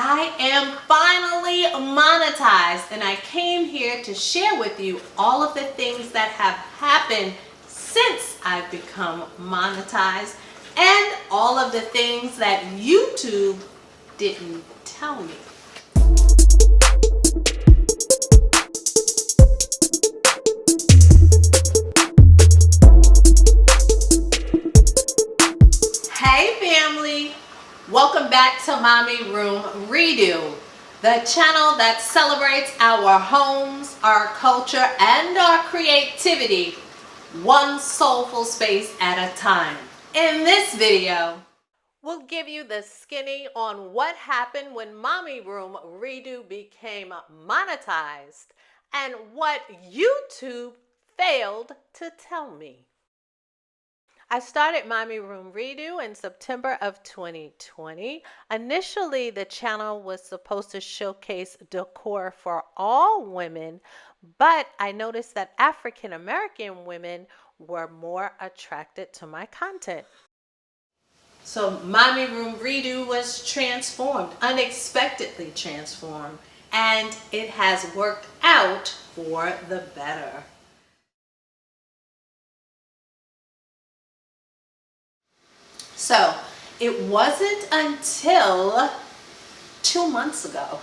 I am finally monetized, and I came here to share with you all of the things that have happened since I've become monetized and all of the things that YouTube didn't tell me. Hey family! Welcome back to Mommy Room Redo, the channel that celebrates our homes, our culture, and our creativity, one soulful space at a time. In this video, we'll give you the skinny on what happened when Mommy Room Redo became monetized and what YouTube failed to tell me. I started Mommy Room Redo in September of 2020. Initially, the channel was supposed to showcase decor for all women, but I noticed that African American women were more attracted to my content. So Mommy Room Redo was transformed, unexpectedly transformed, and it has worked out for the better. So it wasn't until 2 months ago,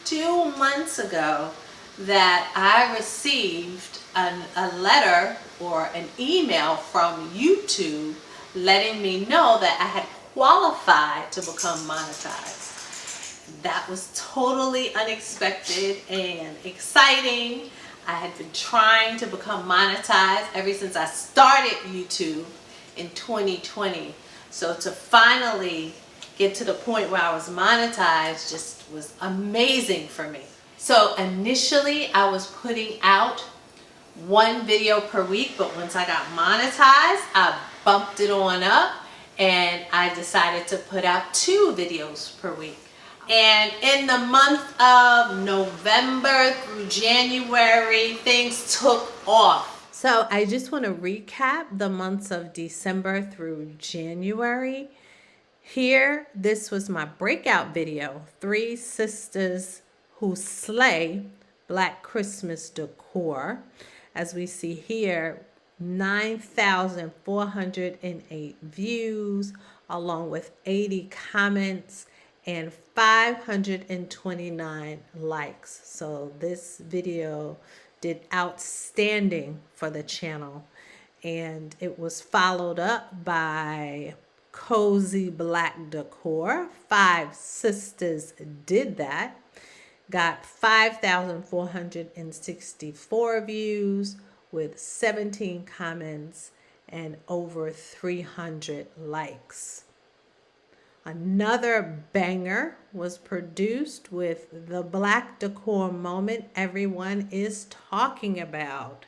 2 months ago, that I received a letter or an email from YouTube letting me know that I had qualified to become monetized. That was totally unexpected and exciting. I had been trying to become monetized ever since I started YouTube in 2020. So to finally get to the point where I was monetized just was amazing for me. So initially I was putting out 1 video per week, but once I got monetized, I bumped it on up and I decided to put out 2 videos per week. And in the month of November through January, things took off. So I just want to recap the months of December through January. Here, this was my breakout video, 3 Sisters Who Slay Black Christmas Decor. As we see here, 9,408 views, along with 80 comments and 529 likes. So this video did outstanding for the channel, and it was followed up by Cozy Black Decor. 5 Sisters did that, got 5,464 views with 17 comments and over 300 likes. Another banger was produced with the Black Decor moment everyone is talking about.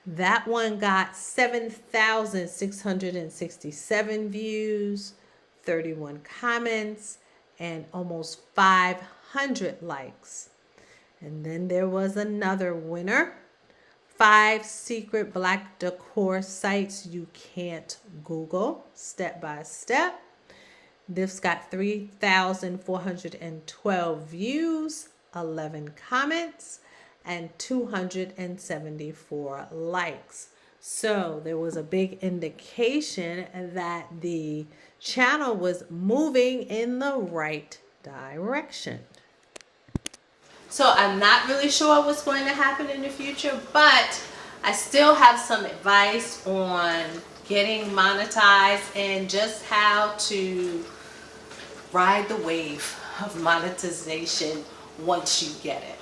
That one got 7,667 views, 31 comments, and almost 500 likes. And then there was another winner, 5 secret Black Decor sites you can't Google step by step. This got 3,412 views, 11 comments, and 274 likes. So there was a big indication that the channel was moving in the right direction. So I'm not really sure what's going to happen in the future, but I still have some advice on getting monetized and just how to ride the wave of monetization once you get it.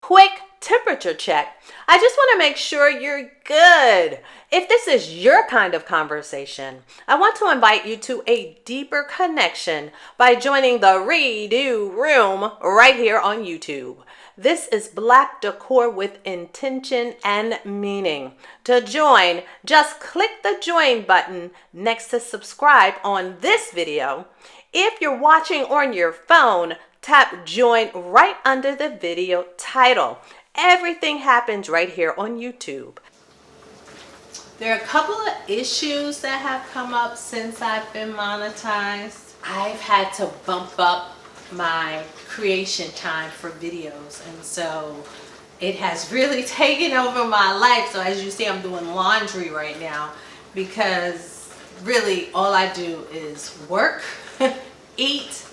Quick temperature check. I just want to make sure you're good. If this is your kind of conversation, I want to invite you to a deeper connection by joining the Redo Room right here on YouTube. This is Black Decor with intention and meaning. To join, just click the join button next to subscribe on this video. If you're watching on your phone, tap join right under the video title. Everything happens right here on YouTube. There are a couple of issues that have come up since I've been monetized. I've had to bump up my creation time for videos, and so it has really taken over my life. So as you see, I'm doing laundry right now because really all I do is work, eat,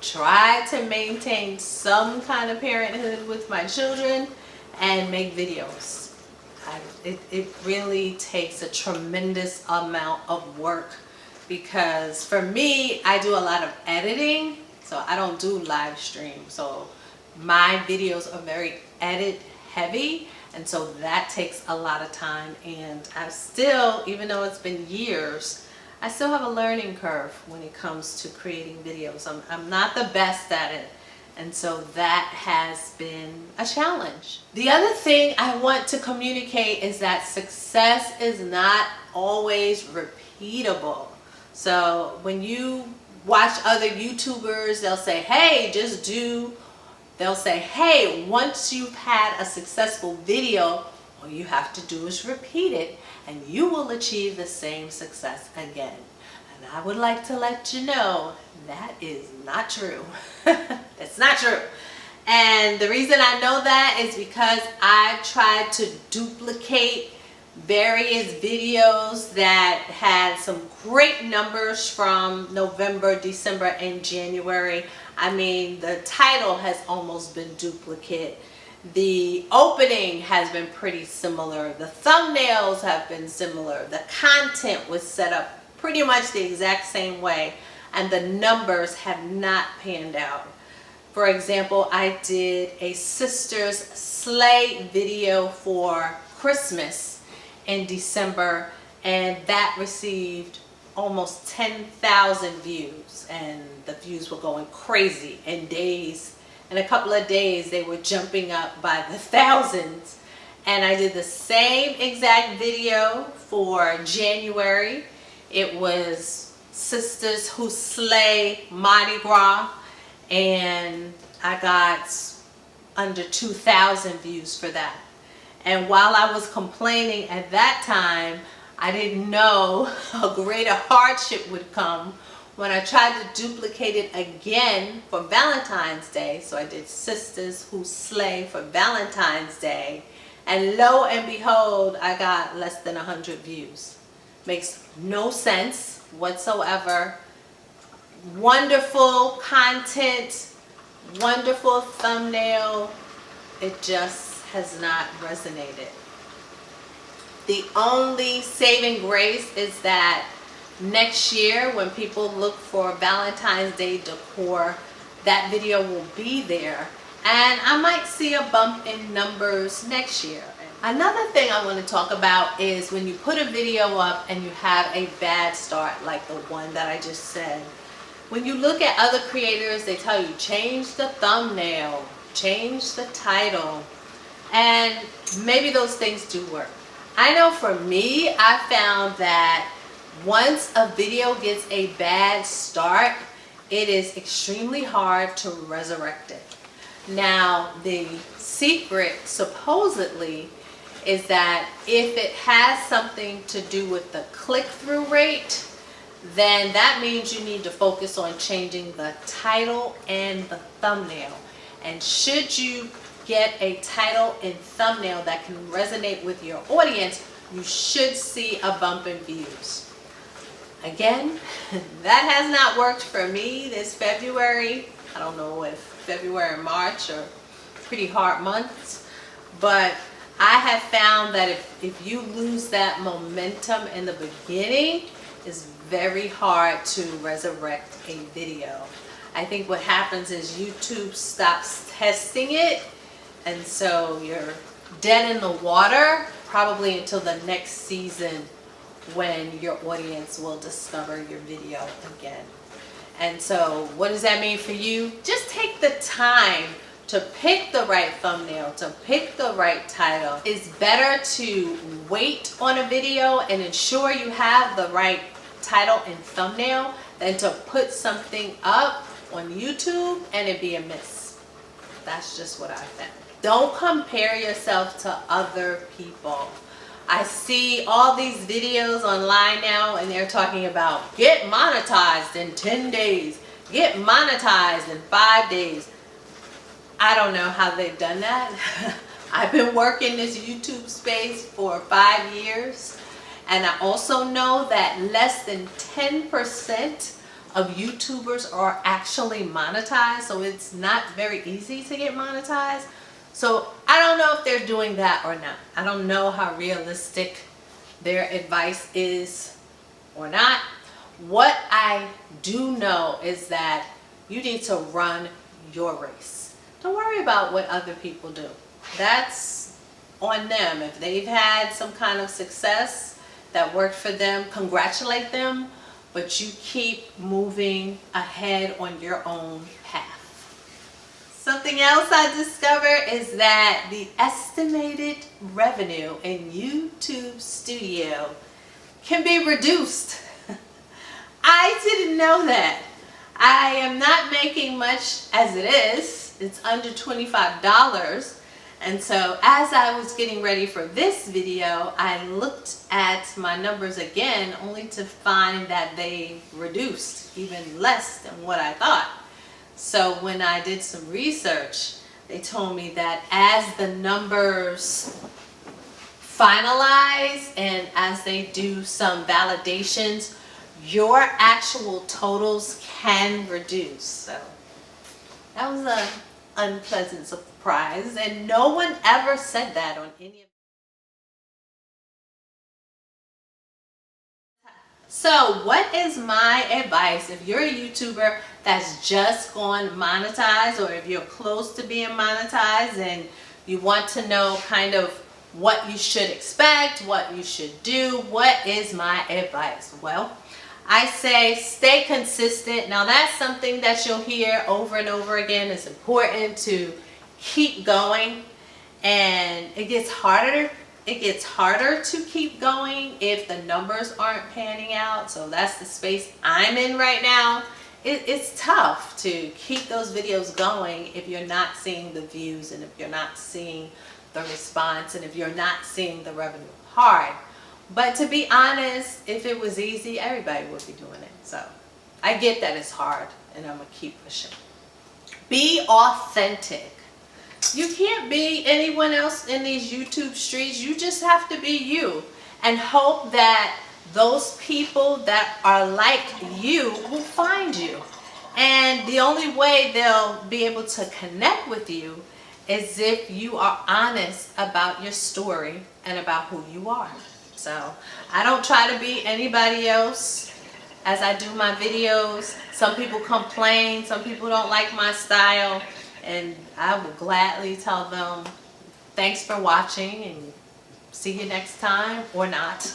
try to maintain some kind of parenthood with my children, and make videos. It really takes a tremendous amount of work because for me, I do a lot of editing, so I don't do live stream. So my videos are very edit heavy, and so that takes a lot of time, and I still, even though it's been years, I still have a learning curve when it comes to creating videos. I'm not the best at it. And so that has been a challenge. The other thing I want to communicate is that success is not always repeatable. So when you watch other YouTubers, they'll say, hey, they'll say, hey, once you've had a successful video, all you have to do is repeat it and you will achieve the same success again. And I would like to let you know that is not true. It's not true. And the reason I know that is because I've tried to duplicate various videos that had some great numbers from November, December, and January. I mean, the title has almost been duplicate. The opening has been pretty similar. The thumbnails have been similar. The content was set up pretty much the exact same way, and the numbers have not panned out. For example, I did a sister's sleigh video for Christmas in December, and that received almost 10,000 views, and the views were going crazy in days. In a couple of days, they were jumping up by the thousands. And I did the same exact video for January. It was Sisters Who Slay Mardi Gras, and I got under 2,000 views for that. And while I was complaining at that time, I didn't know a greater hardship would come when I tried to duplicate it again for Valentine's Day. So I did Sisters Who Slay for Valentine's Day, and lo and behold, I got less than 100 views. Makes no sense whatsoever. Wonderful content, wonderful thumbnail. It just has not resonated. The only saving grace is that next year, when people look for Valentine's Day decor, that video will be there, and I might see a bump in numbers next year. Another thing I want to talk about is when you put a video up and you have a bad start, like the one that I just said. When you look at other creators, they tell you change the thumbnail, change the title, and maybe those things do work. I know for me, I found that once a video gets a bad start, it is extremely hard to resurrect it. Now, the secret supposedly is that if it has something to do with the click-through rate, then that means you need to focus on changing the title and the thumbnail. And should you get a title and thumbnail that can resonate with your audience, you should see a bump in views. Again, that has not worked for me this February. I don't know if February and March are pretty hard months, but I have found that if you lose that momentum in the beginning, it's very hard to resurrect a video. I think what happens is YouTube stops testing it, and so you're dead in the water probably until the next season, when your audience will discover your video again. And so what does that mean for you? Just take the time to pick the right thumbnail, to pick the right title. It's better to wait on a video and ensure you have the right title and thumbnail than to put something up on YouTube and it be a miss. That's just what I found. Don't compare yourself to other people. I see all these videos online now and they're talking about get monetized in 10 days, get monetized in 5 days. I don't know how they've done that. I've been working this YouTube space for 5 years, and I also know that less than 10% of YouTubers are actually monetized, so it's not very easy to get monetized. So I don't know if they're doing that or not. I don't know how realistic their advice is or not. What I do know is that you need to run your race. Don't worry about what other people do. That's on them. If they've had some kind of success that worked for them, congratulate them, but you keep moving ahead on your own path. Something else I discovered is that the estimated revenue in YouTube Studio can be reduced. I didn't know that. I am not making much as it is. It's under $25. And so as I was getting ready for this video, I looked at my numbers again only to find that they reduced even less than what I thought. So when I did some research, they told me that as the numbers finalize and as they do some validations, your actual totals can reduce. So that was an unpleasant surprise, and no one ever said that on any of. So what is my advice if you're a YouTuber that's just gone monetized, or if you're close to being monetized and you want to know kind of what you should expect, what you should do? What is my advice? Well, I say stay consistent. Now that's something that you'll hear over and over again. It's important to keep going, and it gets harder to keep going if the numbers aren't panning out. So that's the space I'm in right now. It's tough to keep those videos going if you're not seeing the views, and if you're not seeing the response, and if you're not seeing the revenue. Hard. But to be honest, if it was easy, everybody would be doing it. So I get that it's hard, and I'm gonna keep pushing. Be authentic. You can't be anyone else in these YouTube streets. You just have to be you, and hope that those people that are like you will find you. And the only way they'll be able to connect with you is if you are honest about your story and about who you are. So I don't try to be anybody else as I do my videos. Some people complain, some people don't like my style, and I will gladly tell them thanks for watching and see you next time, or not.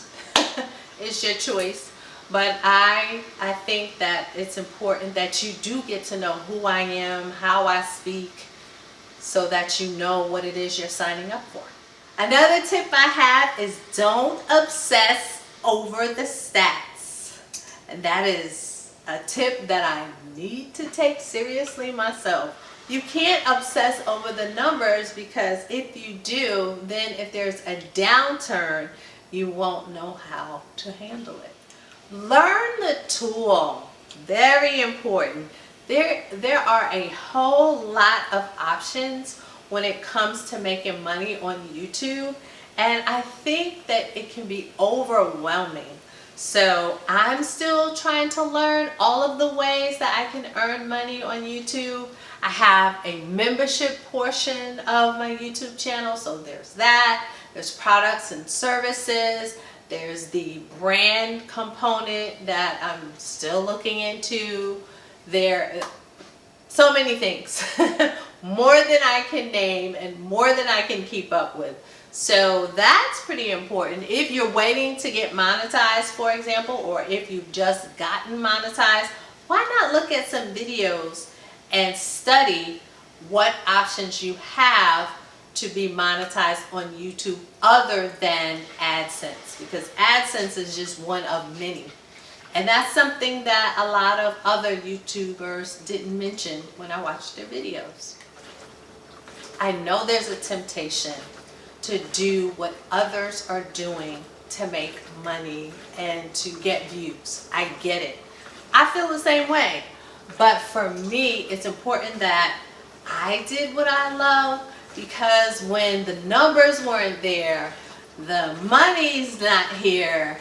It's your choice. But I think that it's important that you do get to know who I am, how I speak, so that you know what it is you're signing up for. Another tip I have is don't obsess over the stats. And that is a tip that I need to take seriously myself. You can't obsess over the numbers, because if you do, then if there's a downturn, you won't know how to handle it. Learn the tool. Very important. There are a whole lot of options when it comes to making money on YouTube, and I think that it can be overwhelming. So I'm still trying to learn all of the ways that I can earn money on YouTube. I have a membership portion of my YouTube channel, so there's that. There's products and services. There's the brand component that I'm still looking into. There, so many things. More than I can name and more than I can keep up with. So that's pretty important. If you're waiting to get monetized, for example, or if you've just gotten monetized, why not look at some videos and study what options you have to be monetized on YouTube other than AdSense, because AdSense is just one of many. And that's something that a lot of other YouTubers didn't mention when I watched their videos. I know there's a temptation to do what others are doing to make money and to get views. I get it. I feel the same way. But for me, it's important that I did what I love, because when the numbers weren't there, the money's not here,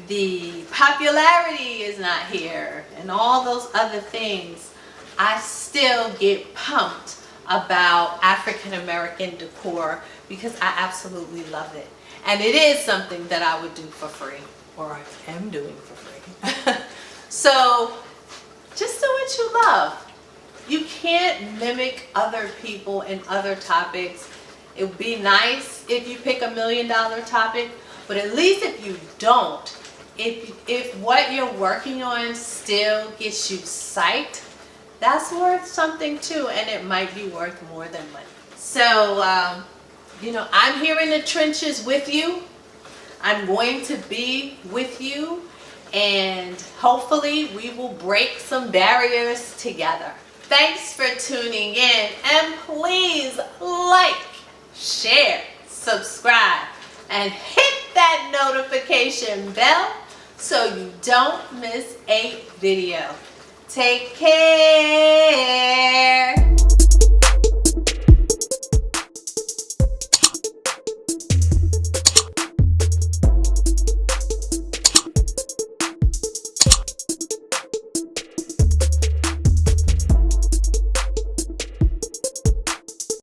the popularity is not here, and all those other things, I still get pumped about African American decor because I absolutely love it. And it is something that I would do for free, or I am doing for free. So just do what you love. You can't mimic other people and other topics. It would be nice if you pick $1 million topic, but at least if you don't, if what you're working on still gets you psyched, that's worth something too, and it might be worth more than money. So, I'm here in the trenches with you. I'm going to be with you, and hopefully we will break some barriers together. Thanks for tuning in, and please like, share, subscribe, and hit that notification bell so you don't miss a video. Take care.